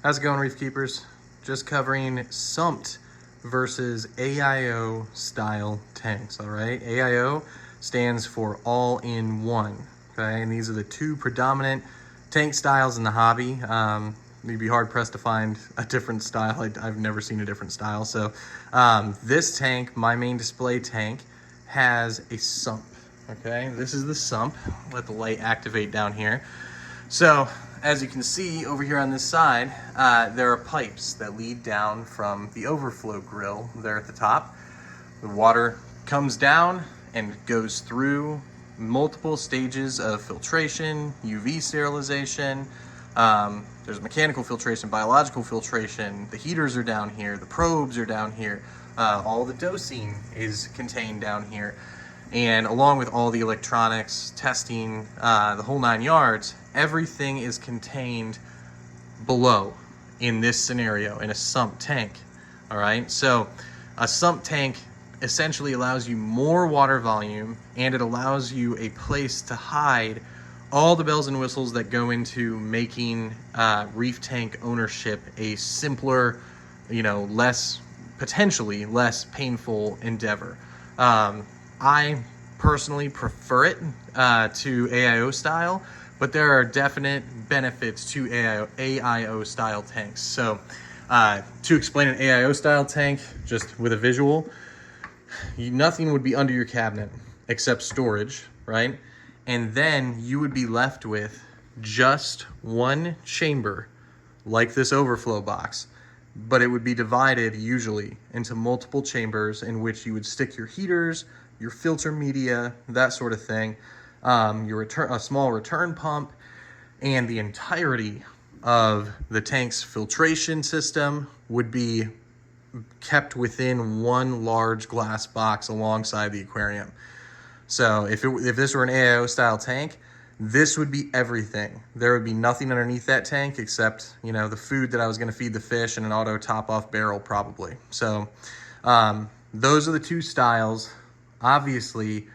How's it going, Reef Keepers? Just covering Sumped versus AIO style tanks, all right? AIO stands for all-in-one, okay? And these are the two predominant tank styles in the hobby. You'd be hard-pressed to find a different style. I've never seen a different style. So this tank, my main display tank, has a sump, okay? This is the sump. Let the light activate down here. So, as you can see over here on this side, there are pipes that lead down from the overflow grill there at the top. The water comes down and goes through multiple stages of filtration, UV sterilization. There's mechanical filtration, biological filtration. The heaters are down here. The probes are down here. All the dosing is contained down here. And along with all the electronics, testing, the whole 9 yards, everything is contained below in this scenario in a sump tank. All right, so a sump tank essentially allows you more water volume, and it allows you a place to hide all the bells and whistles that go into making reef tank ownership a simpler, potentially less painful endeavor. I personally prefer it to AIO style, but there are definite benefits to AIO style tanks. So to explain an AIO style tank, just with a visual, nothing would be under your cabinet except storage, right? And then you would be left with just one chamber, like this overflow box, but it would be divided usually into multiple chambers in which you would stick your heaters, your filter media, that sort of thing, a small return pump, and the entirety of the tank's filtration system would be kept within one large glass box alongside the aquarium. So if this were an AIO style tank, this would be everything. There would be nothing underneath that tank except, the food that I was going to feed the fish and an auto top-off barrel probably. So those are the two styles. Obviously,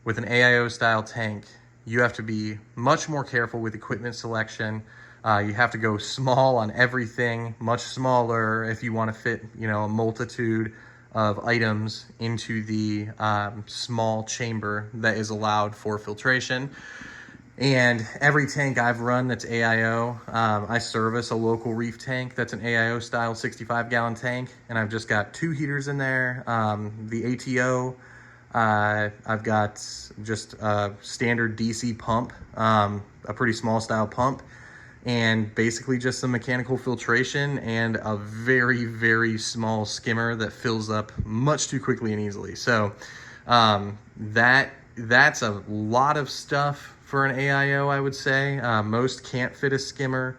with an AIO style tank, you have to be much more careful with equipment selection. You have to go small on everything, much smaller if you want to fit, a multitude of items into the small chamber that is allowed for filtration. And every tank I've run that's AIO, I service a local reef tank that's an AIO style 65-gallon tank, and I've just got 2 heaters in there. The ATO, I've got just a standard DC pump, a pretty small style pump, and basically just some mechanical filtration and a very, very small skimmer that fills up much too quickly and easily. So that's a lot of stuff for an AIO, I would say. Most can't fit a skimmer.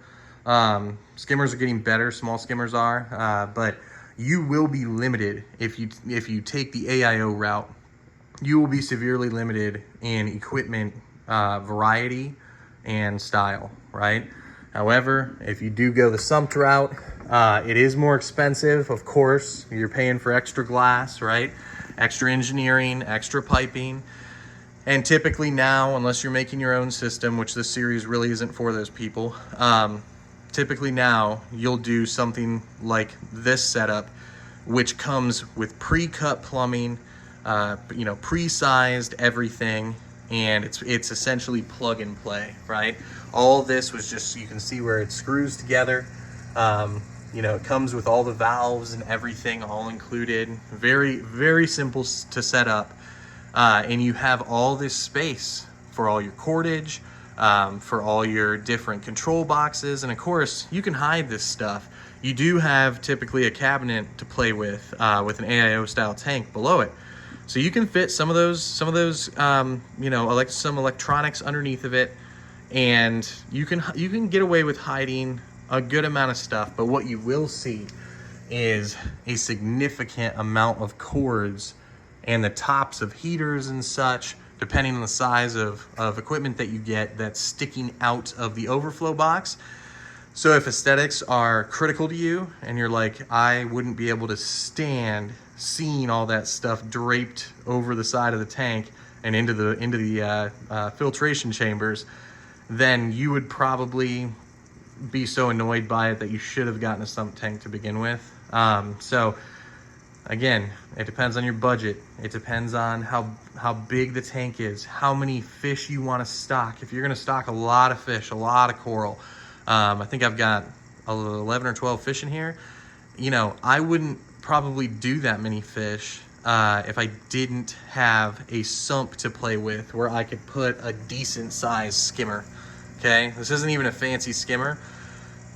Skimmers are getting better, small skimmers are, but you will be limited if you take the AIO route. You will be severely limited in equipment variety and style, right? However, if you do go the sumped route, it is more expensive, of course. You're paying for extra glass, right? Extra engineering, extra piping. And typically now, unless you're making your own system, which this series really isn't for those people, typically now you'll do something like this setup, which comes with pre-cut plumbing, pre-sized everything, and it's essentially plug and play, right? All this was just, you can see where it screws together. It comes with all the valves and everything all included. Very, very simple to set up. And you have all this space for all your cordage, for all your different control boxes, and of course, you can hide this stuff. You do have typically a cabinet to play with an AIO style tank below it. So you can fit some of those, some electronics underneath of it, and you can get away with hiding a good amount of stuff. But what you will see is a significant amount of cords and the tops of heaters and such, depending on the size of equipment that you get, that's sticking out of the overflow box. So if aesthetics are critical to you and you're like, I wouldn't be able to stand seeing all that stuff draped over the side of the tank and into the filtration chambers, then you would probably be so annoyed by it that you should have gotten a sump tank to begin with. So again, it depends on your budget. It depends on how big the tank is, how many fish you want to stock. If you're going to stock a lot of fish, a lot of coral, I think I've got 11 or 12 fish in here. You know, I wouldn't probably do that many fish if I didn't have a sump to play with where I could put a decent sized skimmer. Okay, this isn't even a fancy skimmer,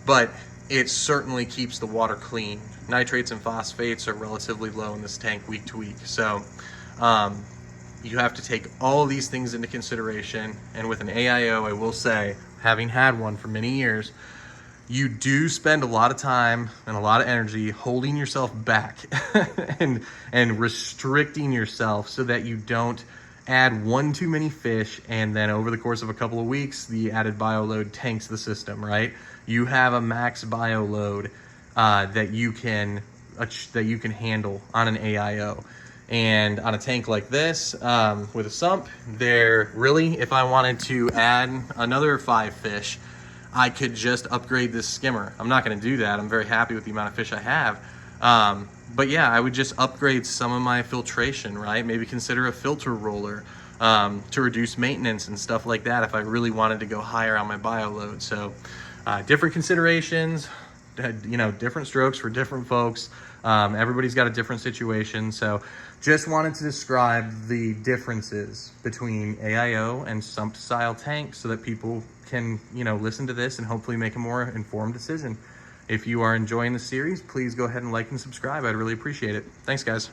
but it certainly keeps the water clean. Nitrates and phosphates are relatively low in this tank week to week. So you have to take all of these things into consideration. And with an AIO, I will say, having had one for many years, you do spend a lot of time and a lot of energy holding yourself back and restricting yourself so that you don't add one too many fish, and then over the course of a couple of weeks, the added bio load tanks the system, right? You have a max bio load that you can handle on an AIO. And on a tank like this, with a sump, there really, if I wanted to add another 5 fish, I could just upgrade this skimmer. I'm not gonna do that. I'm very happy with the amount of fish I have. But yeah, I would just upgrade some of my filtration, right? Maybe consider a filter roller to reduce maintenance and stuff like that if I really wanted to go higher on my bio load. So different considerations, you know, different strokes for different folks. Everybody's got a different situation. So just wanted to describe the differences between AIO and sump style tanks so that people can, you know, listen to this and hopefully make a more informed decision. If you are enjoying the series, please go ahead and like and subscribe. I'd really appreciate it. Thanks, guys.